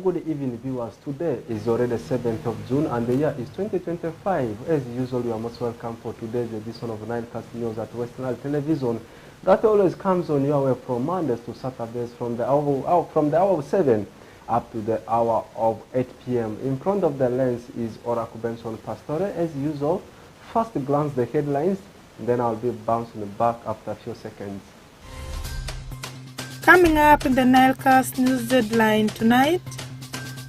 good evening, viewers. Today is already 7th of June and the year is 2025. As usual, you are most welcome for today's edition of NILECAST News at Western Television. That always comes on your way from Mondays to Saturdays from the hour of 7 up to the hour of 8 p.m. In front of the lens is Oracle Benson Pastore. As usual, first glance the headlines, then I'll be bouncing back after a few seconds. Coming up in the NILECAST News Deadline tonight,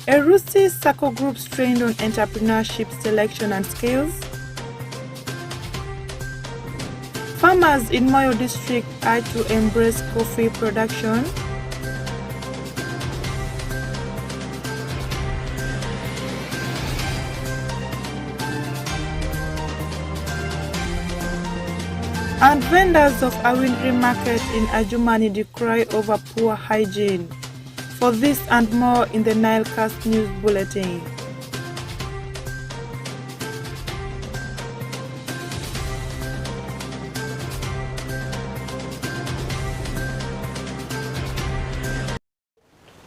Erusi Sacco Groups trained on entrepreneurship selection and skills. Farmers in Moyo District are to embrace coffee production. And vendors of Awindri Market in Adjumani decry over poor hygiene. For this and more in the NILECAST News Bulletin.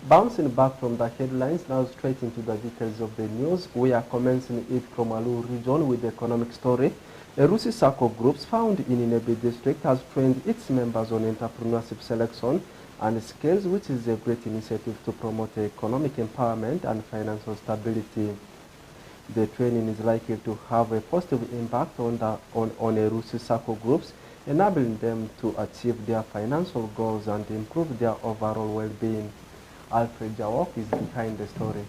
Bouncing back from the headlines, now straight into the details of the news. We are commencing it from Alu region with the economic story. Erusi Sacco Groups found in Inebe district has trained its members on entrepreneurship selection and skills, which is a great initiative to promote economic empowerment and financial stability. The training is likely to have a positive impact on Erusi Sacco Groups, enabling them to achieve their financial goals and improve their overall well-being. Alfred Jawok is behind the story.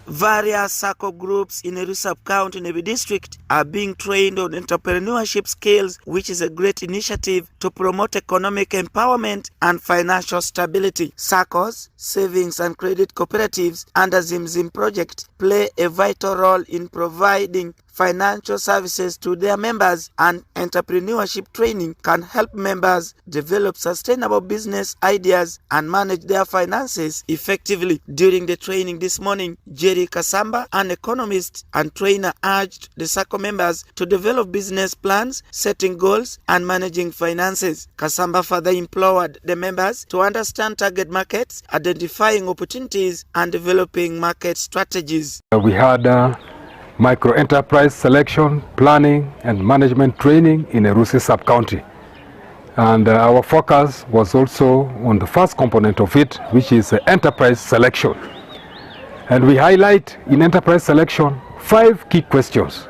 Various Sacco groups in Erusi sub-county Nebe district are being trained on entrepreneurship skills, which is a great initiative to promote economic empowerment and financial stability. Saccos, savings and credit cooperatives under Zimzim project play a vital role in providing financial services to their members, and entrepreneurship training can help members develop sustainable business ideas and manage their finances effectively. During the training this morning, Jerry Kasamba, an economist and trainer, urged the Sacco members to develop business plans, setting goals and managing finances. Kasamba further implored the members to understand target markets, identifying opportunities and developing market strategies. We had micro-enterprise selection, planning and management training in Erusi sub-county. And our focus was also on the first component of it, which is enterprise selection. And we highlight in enterprise selection 5 key questions.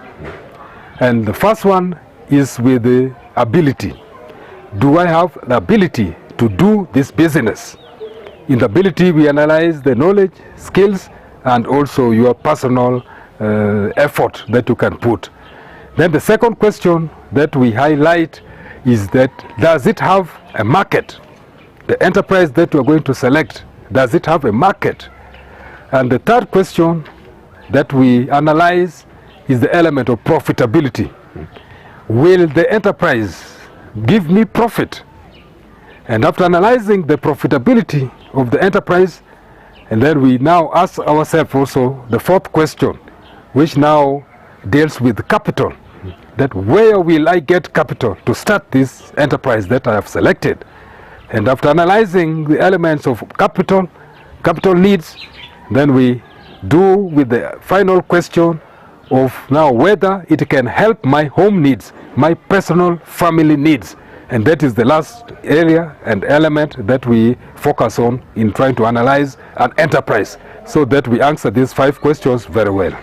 And the first one is with the ability. Do I have the ability to do this business? In the ability, we analyze the knowledge, skills, and also your personal effort that you can put. Then the second question that we highlight is that, does it have a market? The enterprise that we are going to select, does it have a market? And the third question that we analyze is the element of profitability. Will the enterprise give me profit? And after analyzing the profitability of the enterprise, and then we now ask ourselves also the fourth question, which now deals with capital. That where will I get capital to start this enterprise that I have selected? And after analyzing the elements of capital needs, then we do with the final question of now whether it can help my home needs, my personal family needs. And that is the last area and element that we focus on in trying to analyze an enterprise, so that we answer these 5 questions very well.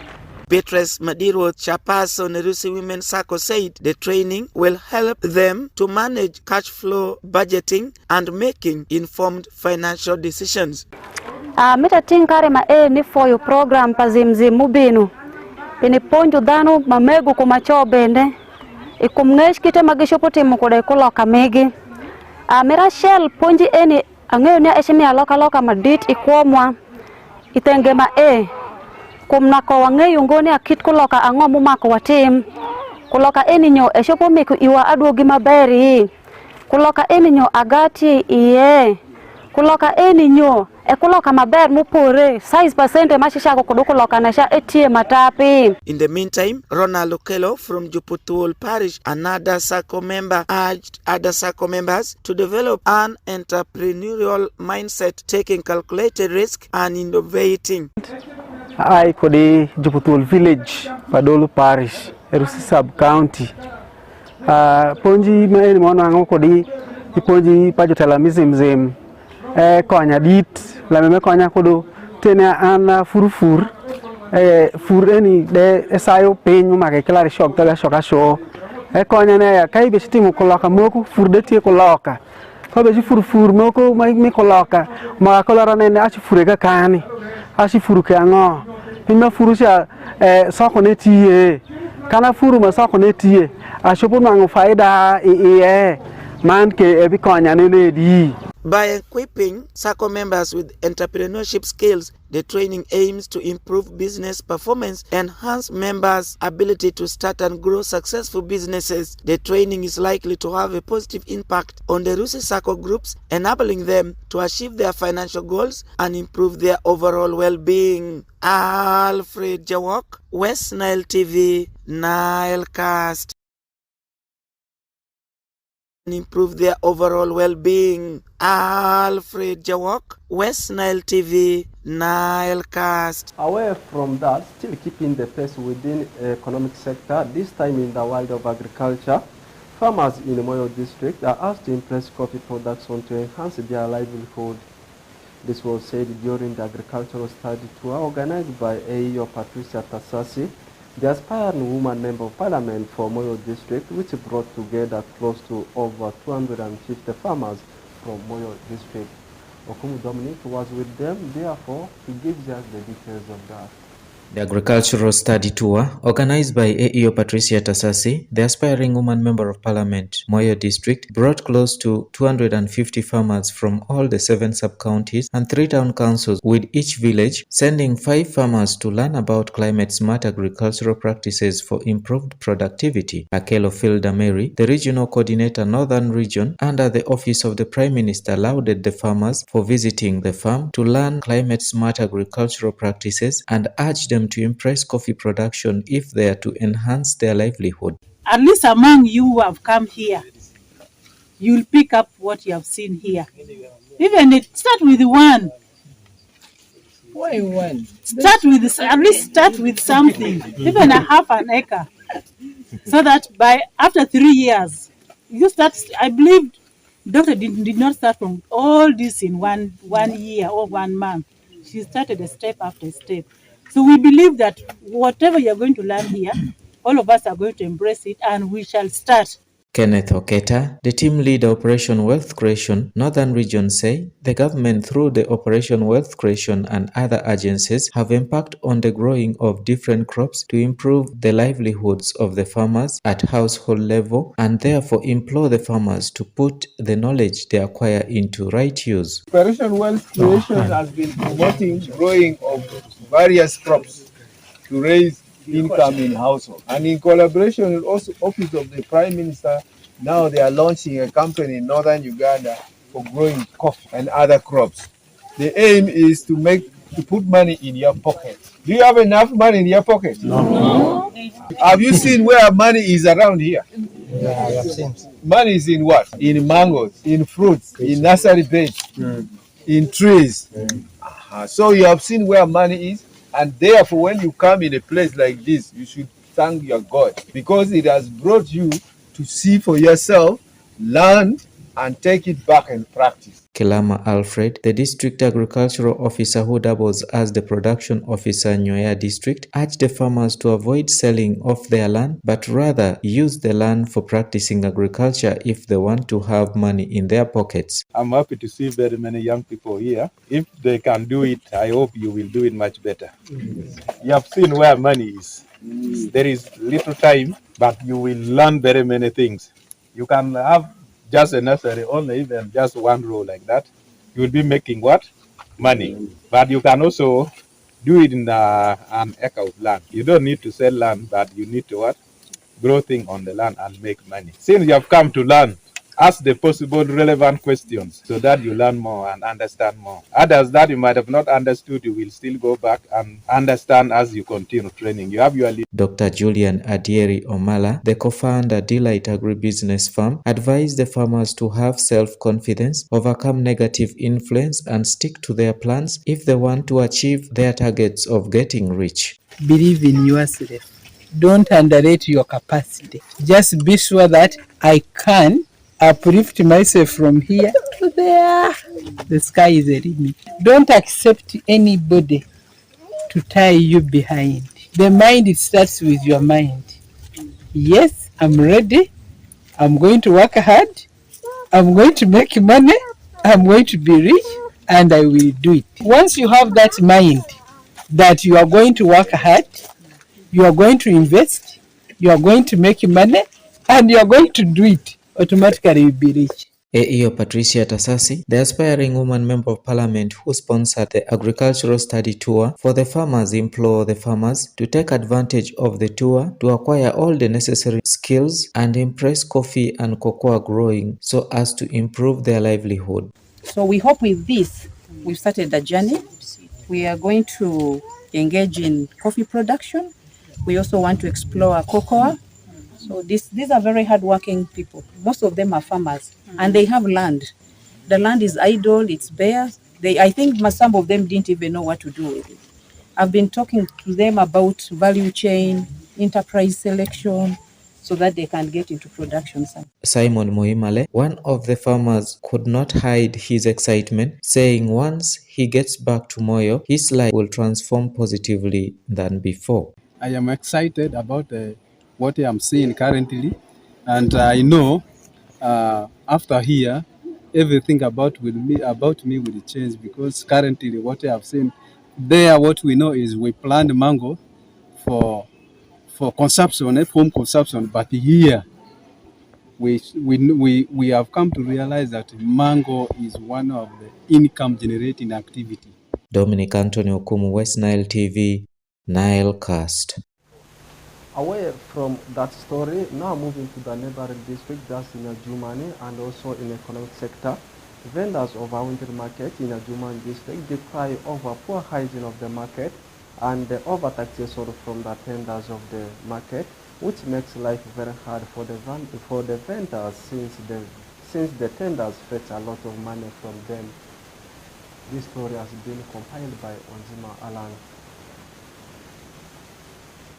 Beatrice Madiro, chairperson Erusi Women Sacco, said the training will help them to manage cash flow, budgeting and making informed financial decisions. Mita tinkare ma ni for your program pazimzi mubinu. Piniponju danu mamegu kumachobende. Ikumngesh kite magishopoti mukode koloka megi. Mira shell ponji eni angeyonia eshimi aloka madit ikwomwa. Itengema kumnako wange yungoni akit kuloka angomu mako watim kuloka eninyo eshopo miku iwa aduogi maberi kuloka eninyo agati iye kuloka eninyo kuloka maber mupore size percent mashisha kuloka nasha etie matapi. In the meantime, Ronald Okello from Juputul Parish, another SACCO member, urged other SACCO members to develop an entrepreneurial mindset, taking calculated risk and innovating. I kodi Juputul village, Padolu Parish, Erusi sub-county. Ponji maeni mwana wangu kodi iponji pajutala mizim konya dit la meme konya kodo tena ana furufur fureni de esayo penyu make klari shok tala shoka show konya ne kai be stimu koloka moku furde tie koloka ko be furufur moko mi koloka ma kolora ne achi furega kani achi furuke ango pima furusha soko ne tie kana furu ma soko ne tie ashopo mangu faida man ke ebi konya ne di. By equipping SACCO members with entrepreneurship skills, the training aims to improve business performance, enhance members' ability to start and grow successful businesses. The training is likely to have a positive impact on the Rusi SACCO groups, enabling them to achieve their financial goals and improve their overall well-being. Alfred Jawok, West Nile TV, NILECAST. Improve their overall well-being. Alfred Jawok, West Nile TV, NILECAST. Away from that, still keeping the pace within the economic sector, this time in the world of agriculture, farmers in the Moyo district are asked to impress coffee production to enhance their livelihood. This was said during the agricultural study tour organized by AEO Patricia Tasasi, the aspiring woman member of parliament for Moyo district, which brought together close to over 250 farmers from Moyo district. Okumu Dominic was with them, therefore he gives us the details of that. The agricultural study tour, organized by AEO Patricia Tasasi, the aspiring woman member of parliament, Moyo district, brought close to 250 farmers from all the 7 sub-counties and 3 town councils, with each village sending 5 farmers to learn about climate-smart agricultural practices for improved productivity. Akelo Filda Mary, the regional coordinator Northern Region under the office of the Prime Minister, lauded the farmers for visiting the farm to learn climate-smart agricultural practices and urged them to impress coffee production if they are to enhance their livelihood. At least among you who have come here, you'll pick up what you have seen here. Even start with one. Why one? Start with something, even a half an acre, so that after 3 years, you start. I believe Doctor did not start from all this in one year or 1 month. She started a step after step. So we believe that whatever you're going to learn here, all of us are going to embrace it and we shall start. Kenneth Oketa, the team leader Operation Wealth Creation, Northern Region, say the government through the Operation Wealth Creation and other agencies have impact on the growing of different crops to improve the livelihoods of the farmers at household level, and therefore implore the farmers to put the knowledge they acquire into right use. Operation Wealth Creation has been promoting growing of various crops to raise income in household. And in collaboration with also Office of the Prime Minister, now they are launching a company in northern Uganda for growing coffee and other crops. The aim is to put money in your pocket. Do you have enough money in your pocket? No. Have you seen where money is around here? Yeah, I have seen. Money is in what? In mangoes, in fruits, in nursery beds, in trees. So you have seen where money is. And therefore, when you come in a place like this, you should thank your God, because it has brought you to see for yourself, learn, and take it back and practice. Kilama Alfred, the district agricultural officer who doubles as the production officer in Nyoya district, urged the farmers to avoid selling off their land, but rather use the land for practicing agriculture if they want to have money in their pockets. I'm happy to see very many young people here. If they can do it, I hope you will do it much better. You have seen where money is. There is little time, but you will learn very many things. You can have just a nursery, only even just 1 row like that. You will be making what? Money. But you can also do it in an acre of land. You don't need to sell land, but you need to what? Grow things on the land and make money. Since you have come to learn, ask the possible relevant questions so that you learn more and understand more. Others that you might have not understood, you will still go back and understand as you continue training. You have your Dr. Julian Adieri Omala, the co-founder Delight Agribusiness Farm, advised the farmers to have self-confidence, overcome negative influence, and stick to their plans if they want to achieve their targets of getting rich. Believe in yourself. Don't underrate your capacity. Just be sure that I can uplift myself from here to there. The sky is the limit. Don't accept anybody to tie you behind. The mind, it starts with your mind. Yes, I'm ready. I'm going to work hard. I'm going to make money. I'm going to be rich, and I will do it. Once you have that mind that you are going to work hard, you are going to invest, you are going to make money, and you are going to do it, automatically you'll be rich. AEO Patricia Tasasi, the aspiring woman member of parliament who sponsored the agricultural study tour for the farmers, implored the farmers to take advantage of the tour to acquire all the necessary skills and impress coffee and cocoa growing so as to improve their livelihood. So we hope with this, we've started a journey. We are going to engage in coffee production. We also want to explore cocoa. So these are very hardworking people. Most of them are farmers, and they have land. The land is idle, it's bare. I think some of them didn't even know what to do with it. I've been talking to them about value chain, enterprise selection, so that they can get into production. Simon Moimale, one of the farmers, could not hide his excitement, saying once he gets back to Moyo, his life will transform positively than before. I am excited about what I am seeing currently, and I know after here, everything about me will change, because currently what I have seen there, what we know is we plant mango for consumption, home consumption, but here we have come to realize that mango is one of the income generating activity. Dominic Anthony Okumu, West Nile TV, NILECAST. Away from that story, now moving to the neighboring district, that's in Adjumani, and also in the economic sector. Vendors of our winter market in Adjumani district, they cry over poor hygiene of the market and the over-taxation from the tenders of the market, which makes life very hard for the vendors since the tenders fetch a lot of money from them. This story has been compiled by Onzima Alan.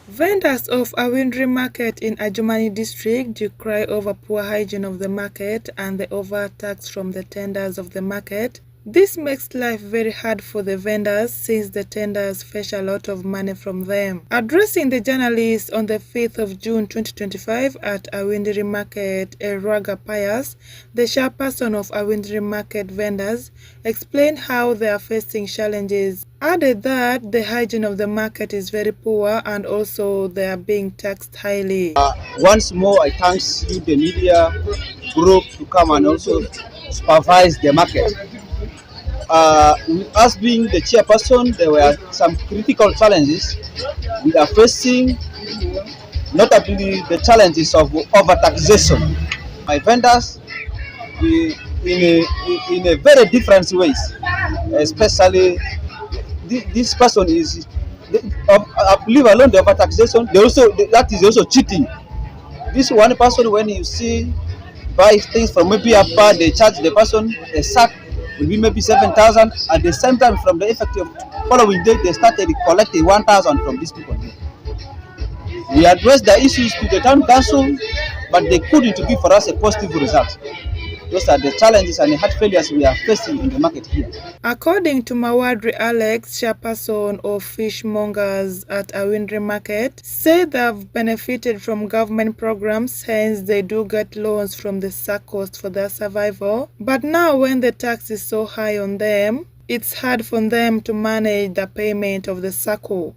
Vendors of Awindri market in Adjumani district decry over poor hygiene of the market and the overtax from the tenders of the market. This makes life very hard for the vendors since the tenders fetch a lot of money from them. Addressing the journalists on the 5th of June 2025 at Awindri Market, Eraga Pius, the chairperson of Awindri Market vendors, explained how they are facing challenges. Added that the hygiene of the market is very poor and also they are being taxed highly. Once more, I thank you, the media group, to come and also supervise the market. Us being the chairperson, there were some critical challenges we are facing, notably the challenges of over-taxation. My vendors, in a very different ways, especially this person is, leave alone the over-taxation, that is also cheating. This one person, when you see, buy things from maybe upper, they charge the person a sack will be maybe 7,000. At the same time, from the effective following day, they started collecting 1,000 from these people. We addressed the issues to the town council, but they couldn't give for us a positive result. Those are the challenges and the heart failures we are facing in the market here. According to Mawadri Alex, chairperson of fishmongers at Awindri Market, said they have benefited from government programs, hence they do get loans from the SACCOs for their survival. But now when the tax is so high on them, it's hard for them to manage the payment of the SACCO.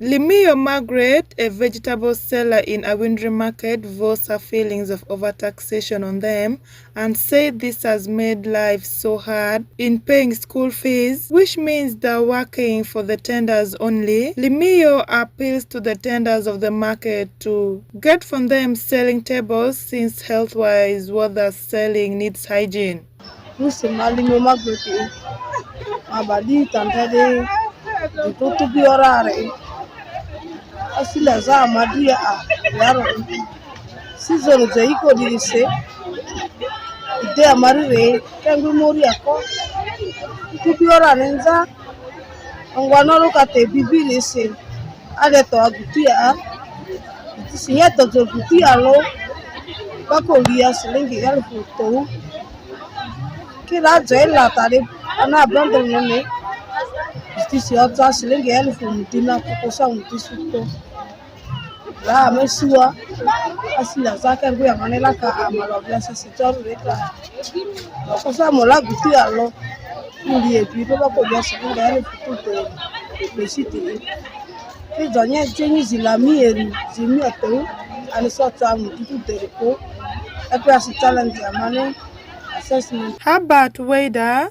Limio Margaret, a vegetable seller in Awindri Market, voiced her feelings of overtaxation on them and said this has made life so hard in paying school fees, which means they're working for the tenders only. Limio appeals to the tenders of the market to get from them selling tables since health-wise what they're selling needs hygiene. Limio Margaret, abadi tantade ditutu biorare asila za madia yaro season ze iko dilise ide amarire kangu mori ako tu biorare nza ngwanoro kate bibili se ale to agutia siya to agutia lo bako lia silingi elfu to kila jela tare ana bando nene Stisi ota silingi elfu mtina kukosa mtisuto la mesua asila zake nguya manela ka amalobya sisitori reka kukosa mola guti alo ulie bibo bako bya silingi elfu tuto besiti ke zonye chenyi zilamieri zimioto anisota mtitu tereko ekwa si challenge amane assessment. Herbert Wader,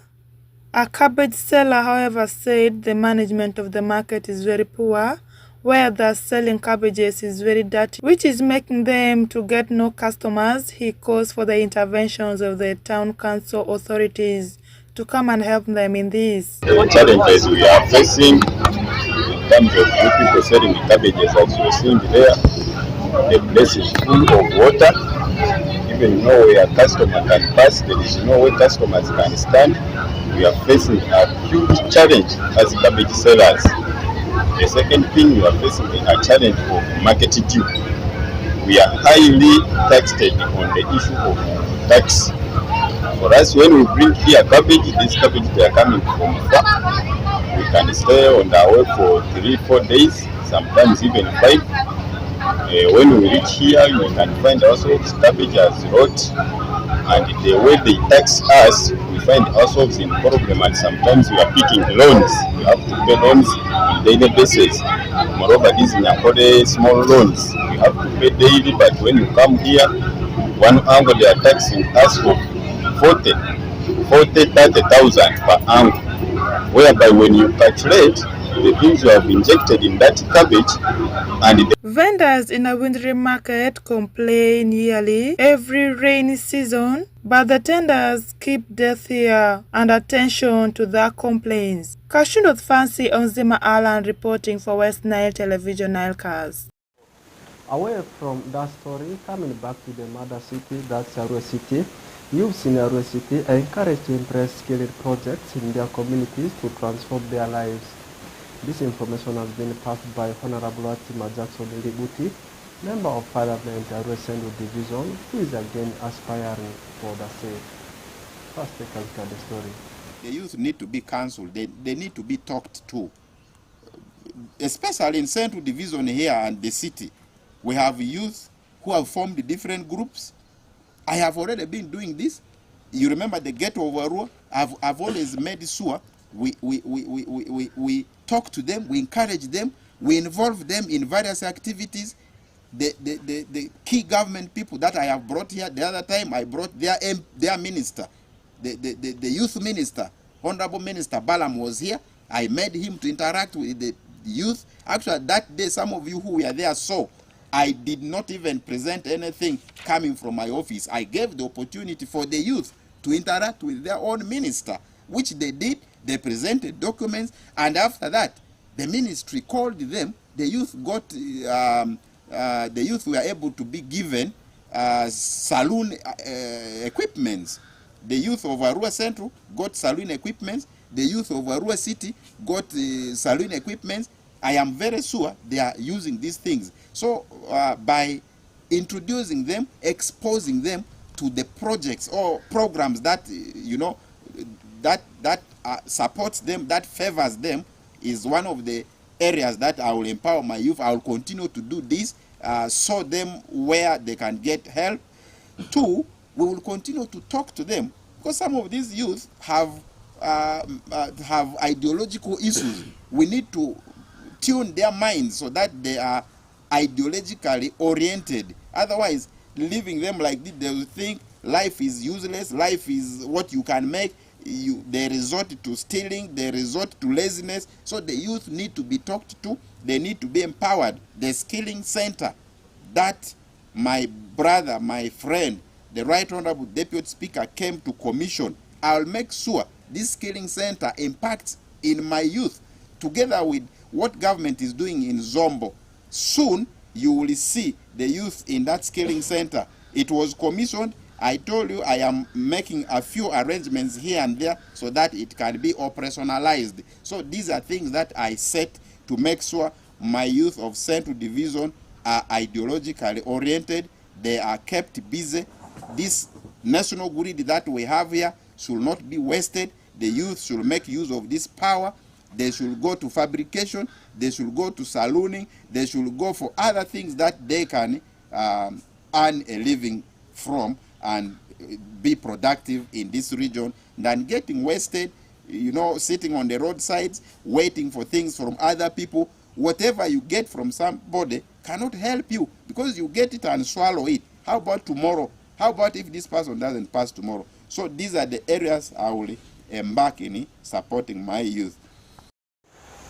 a cabbage seller, however, said the management of the market is very poor, where the selling cabbages is very dirty, which is making them to get no customers. He calls for the interventions of the town council authorities to come and help them in this. The challenges we are facing in terms of you people selling the cabbages, as you see there, the place is full of water. Even nowhere a customer can pass, there is no way customers can stand. We are facing a huge challenge as cabbage sellers. The second thing, we are facing a challenge of marketing due. We are highly taxed on the issue of tax. For us, when we bring here cabbage, these cabbage they are coming from far. We can stay on our way for 3-4 days, sometimes even 5. When we reach here, we can find ourselves cabbage as rot, and the way they tax us, we find ourselves in problem, and sometimes we are picking loans. We have to pay loans on daily basis. Moreover, these are small loans. We have to pay daily, but when you come here, one angle they are taxing us for 30,000 per angle, whereby when you calculate the things you have injected in that cabbage and the vendors in Awindri Market complain yearly every rainy season, but the tenders keep deaf ear and attention to their complaints. Kashundot Fancy Onzima Alan reporting for West Nile Television NILECAST. Away from that story, coming back to the mother city, that's Arua City, youths in Arua City are encouraged to impress skilled projects in their communities to transform their lives. This information has been passed by Honorable Atima Jackson Ilibuti, Member of Parliament, Arua Central Division, who is again aspiring for the same. First, take a look at the story. The youth need to be counseled. They need to be talked to. Especially in Central Division here and the city, we have youth who have formed different groups. I have already been doing this. You remember the ghetto of Arua? I've always made sure we talk to them, we encourage them, we involve them in various activities. The key government people that I have brought here, the other time I brought their minister, the youth minister, Honorable Minister Balam was here. I made him to interact with the youth. Actually, that day, some of you who were there saw, I did not even present anything coming from my office. I gave the opportunity for the youth to interact with their own minister, which they did. They presented documents, and after that, the ministry called them. The youth got, the youth were able to be given saloon equipments. The youth of Arua Central got saloon equipments. The youth of Arua City got saloon equipments. I am very sure they are using these things. So by introducing them, exposing them to the projects or programs that, you know, that supports them, that favors them, is one of the areas that I will empower my youth. I will continue to do this show them where they can get help. Two, we will continue to talk to them, because some of these youth have ideological issues. We need to tune their minds so that they are ideologically oriented. Otherwise, leaving them like this, they will think life is useless, life is what you can make. They resort to stealing, they resort to laziness. So the youth need to be talked to, they need to be empowered. The skilling center that my brother, my friend, the Right Honorable Deputy Speaker came to commission, I'll make sure this skilling center impacts in my youth, together with what government is doing in Zombo. Soon you will see the youth in that skilling center. It was commissioned. I told you I am making a few arrangements here and there so that it can be operationalized. So these are things that I set to make sure my youth of Central Division are ideologically oriented. They are kept busy. This national grid that we have here should not be wasted. The youth should make use of this power. They should go to fabrication. They should go to sallooning. They should go for other things that they can earn a living from and be productive in this region than getting wasted, sitting on the roadsides, waiting for things from other people. Whatever you get from somebody cannot help you, because you get it and swallow it. How about tomorrow? How about if this person doesn't pass tomorrow? So these are the areas I will embark in supporting my youth.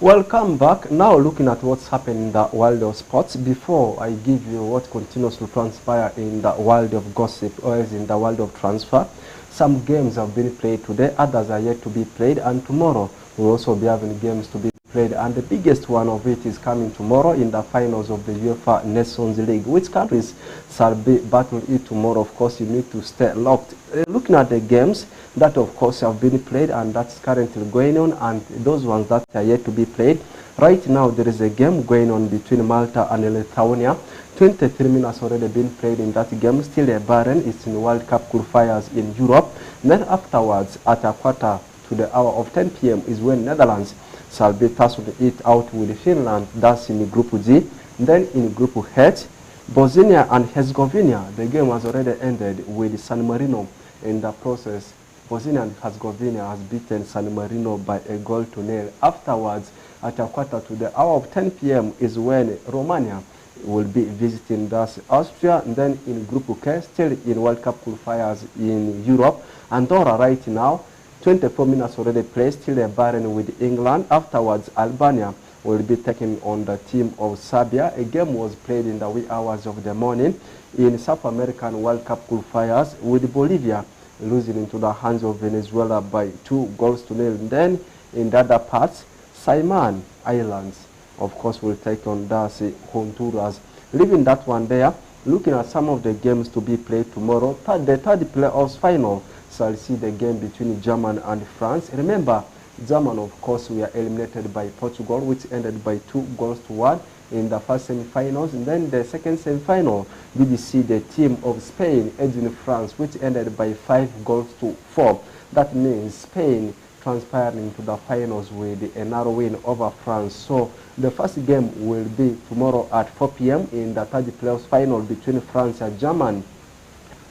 Welcome back. Now looking at what's happening in the world of sports. Before I give you what continues to transpire in the world of gossip, or as in the world of transfer, some games have been played today, others are yet to be played, and tomorrow we'll also be having games to be played. And the biggest one of it is coming tomorrow in the finals of the UEFA Nations League. Which countries shall be battling it tomorrow? Of course, you need to stay locked. Looking at the games that of course have been played and that's currently going on, and those ones that are yet to be played. Right now there is a game going on between Malta and Lithuania. 23 minutes already been played in that game. Still a barren. It's in World Cup qualifiers in Europe. And then afterwards, at a quarter to the hour of 10 p.m. is when Netherlands shall be tussling it out with Finland. That's in Group G. Then in Group H, Bosnia and Herzegovina. The game has already ended with San Marino in the process. Bosnia and Herzegovina has beaten San Marino by a goal to nil. Afterwards, at a quarter to the hour of 10 p.m. is when Romania will be visiting thus Austria. And then in Group K, still in World Cup qualifiers in Europe, Andorra right now, 24 minutes already played, still a barren with England. Afterwards, Albania will be taking on the team of Serbia. A game was played in the wee hours of the morning in South American World Cup qualifiers, with Bolivia losing into the hands of Venezuela by 2 goals to nil. And then in the other parts, Saiman Islands, of course, will take on Honduras. Leaving that one there, looking at some of the games to be played tomorrow, the third playoffs final shall see the game between Germany and France. Remember, Germany, of course, were eliminated by Portugal, which ended by 2 goals to 1 in the first semi-finals. And then the second semi-final, did you see the team of Spain edging France, which ended by 5 goals to 4. That means Spain transpiring to the finals with a narrow win over France. So the first game will be tomorrow at 4 p.m. in the third playoffs final between France and Germany.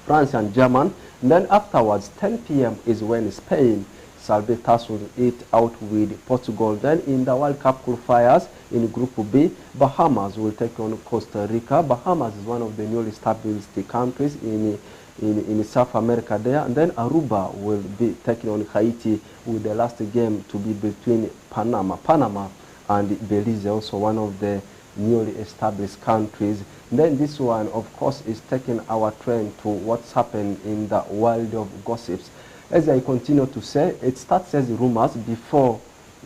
And then afterwards, 10 p.m. is when Spain shall be tussling it out with Portugal. Then in the World Cup qualifiers in Group B, Bahamas will take on Costa Rica. Bahamas is one of the newly established countries in South America there. And then Aruba will be taking on Haiti, with the last game to be between Panama and Belize, also one of the newly established countries. And then this one, of course, is taking our trend to what's happened in the world of gossips. As I continue to say, it starts as rumors before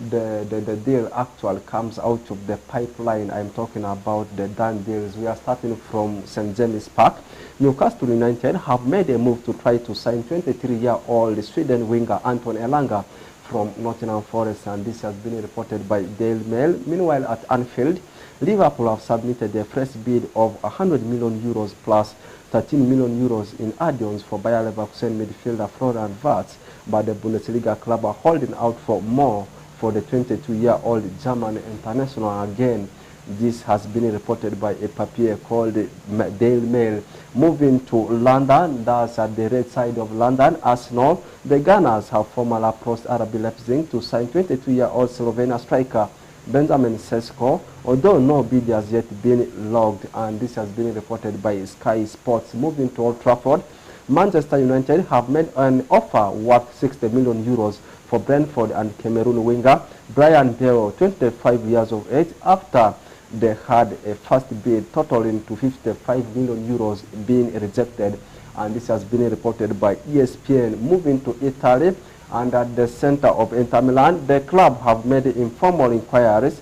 the deal actually comes out of the pipeline. I'm talking about the done deals. We are starting from St. James Park. Newcastle United have made a move to try to sign 23-year-old Sweden winger Anton Elanga from Nottingham Forest, and this has been reported by Daily Mail. Meanwhile, at Anfield, Liverpool have submitted a fresh bid of 100 million euros plus 13 million euros in add-ons for Bayer Leverkusen midfielder Florian Wirtz, but the Bundesliga club are holding out for more for the 22-year-old German international. Again, This has been reported by a papier called Daily Mail. Moving to London, that's at the red side of London, Arsenal. The Gunners have formally approached RB Leipzig to sign 22-year-old Slovenia striker Benjamin Sesko, although no bid has yet been logged, and this has been reported by Sky Sports. Moving to Old Trafford, Manchester United have made an offer worth 60 million euros for Brentford and Cameroon winger Brian Dale, 25 years of age, after they had a first bid totaling to 55 million euros being rejected, and this has been reported by ESPN. Moving to Italy, and at the center of Inter Milan, the club have made informal inquiries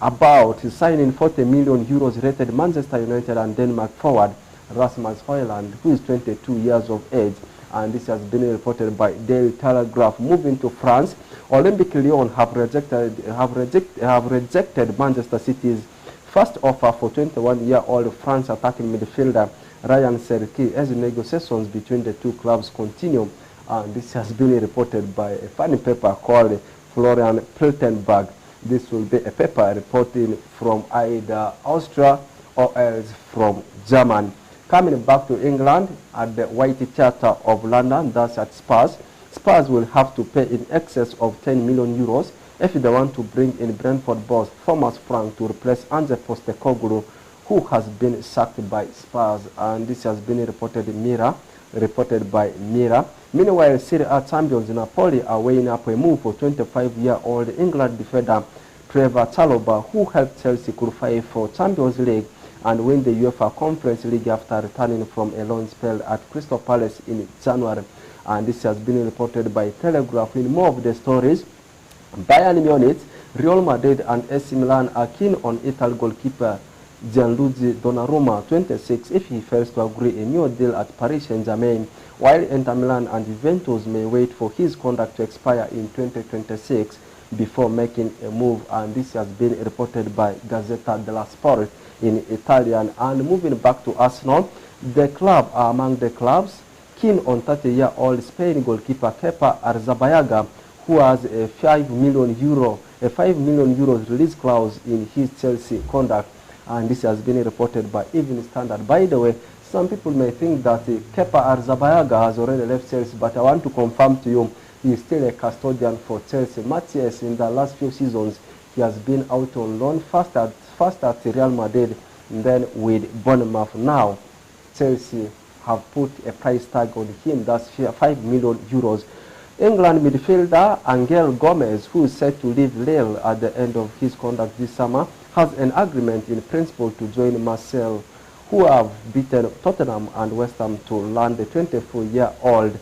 about signing 40 million euros rated Manchester United and Denmark forward Rasmus Højlund, who is 22 years of age, and this has been reported by Daily Telegraph. Moving to France, Olympique Lyon have rejected Manchester City's first offer for 21-year-old France attacking midfielder Ryan Cherki as negotiations between the two clubs continue. And this has been reported by a funny paper called Florian Piltenberg. This will be a paper reporting from either Austria or else from Germany. Coming back to England, at the White Theatre of London, that's at Spurs. Spurs will have to pay in excess of 10 million euros if they want to bring in Brentford boss Thomas Frank to replace Ange Postecoglou, who has been sacked by Spurs, and this has been reported by Mirror. Meanwhile, Serie A champions Napoli are weighing up a move for 25-year-old England defender Trevor Chalobah, who helped Chelsea qualify for Champions League and win the UEFA Conference League after returning from a loan spell at Crystal Palace in January. And this has been reported by Telegraph. In more of the stories, Bayern Munich, Real Madrid and AC Milan are keen on Italy goalkeeper Gianluigi Donnarumma, 26, if he fails to agree a new deal at Paris Saint-Germain, while Inter Milan and Juventus may wait for his contract to expire in 2026 before making a move. And this has been reported by Gazzetta dello Sport in Italian. And moving back to Arsenal, the club are among the clubs keen on 30-year-old Spain goalkeeper Kepa Arrizabalaga, who has a 5 million euro release clause in his Chelsea contract, and this has been reported by Evening Standard. By the way, some people may think that Kepa Arrizabalaga has already left Chelsea, but I want to confirm to you he is still a custodian for Chelsea. Matthias, in the last few seasons, he has been out on loan, first at Real Madrid, and then with Bournemouth. Now, Chelsea have put a price tag on him, that's 5 million euros. England midfielder Angel Gomez, who is set to leave Lille at the end of his contract this summer, has an agreement in principle to join Marseille, who have beaten Tottenham and West Ham to land the 24-year-old.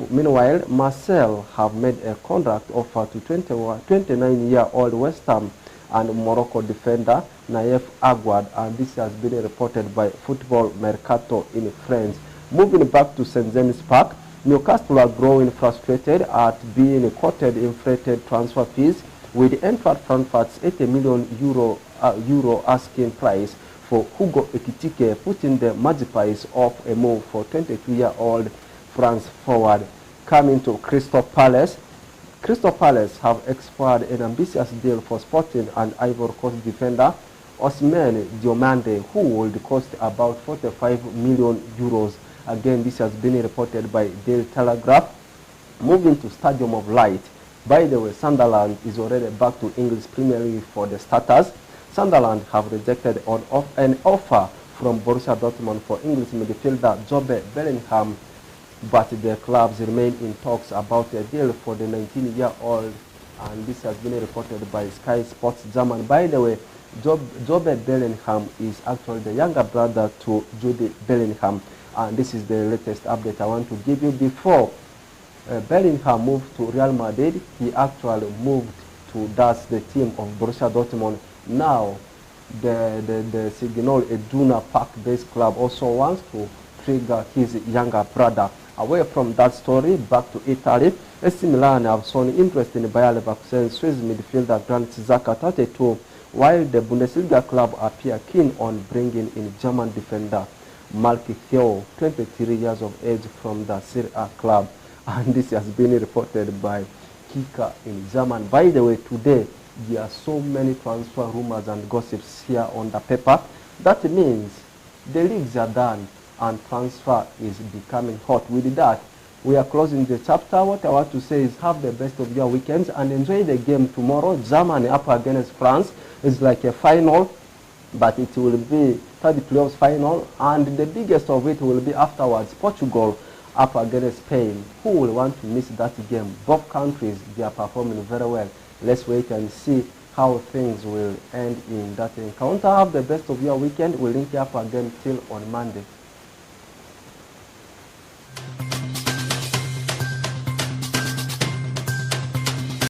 Meanwhile, Marseille have made a contract offer to 29-year-old West Ham and Morocco defender Naïef Aguad, and this has been reported by Football Mercato in France. Moving back to St. James Park, Newcastle are growing frustrated at being quoted inflated transfer fees, with Eintracht Frankfurt's 80 million euro asking price for Hugo Ekitike putting the Magpies off a move for 22-year-old France forward. Coming to Crystal Palace. Crystal Palace have expired an ambitious deal for Sporting and Ivory Coast defender Ousmane Diomande, who will cost about 45 million euros. Again, this has been reported by Daily Telegraph. Moving to Stadium of Light. By the way, Sunderland is already back to English Premier League for the starters. Sunderland have rejected an offer from Borussia Dortmund for English midfielder Jobe Bellingham, but the clubs remain in talks about a deal for the 19-year-old, and this has been reported by Sky Sports German. By the way, Jobe Bellingham is actually the younger brother to Jude Bellingham, and this is the latest update I want to give you. Before Bellingham moved to Real Madrid, he actually moved to the team of Borussia Dortmund. Now, the Signal Iduna Park-based club also wants to trigger his younger brother. Away from that story, back to Italy, AC Milan have shown interest in Bayer Leverkusen Swiss midfielder Granit Xhaka, 32, while the Bundesliga club appear keen on bringing in German defender Malky Theo, 23 years of age, from the Serie A club. And this has been reported by Kicker in German. By the way, today, there are so many transfer rumors and gossips here on the paper. That means the leagues are done and transfer is becoming hot. With that, we are closing the chapter. What I want to say is have the best of your weekends and enjoy the game tomorrow. Germany up against France is like a final, but it will be third playoffs final, and the biggest of it will be afterwards Portugal up against Spain. Who will want to miss that game? Both countries, they are performing very well. Let's wait and see how things will end in that encounter. Have the best of your weekend. We'll link you up again till on Monday.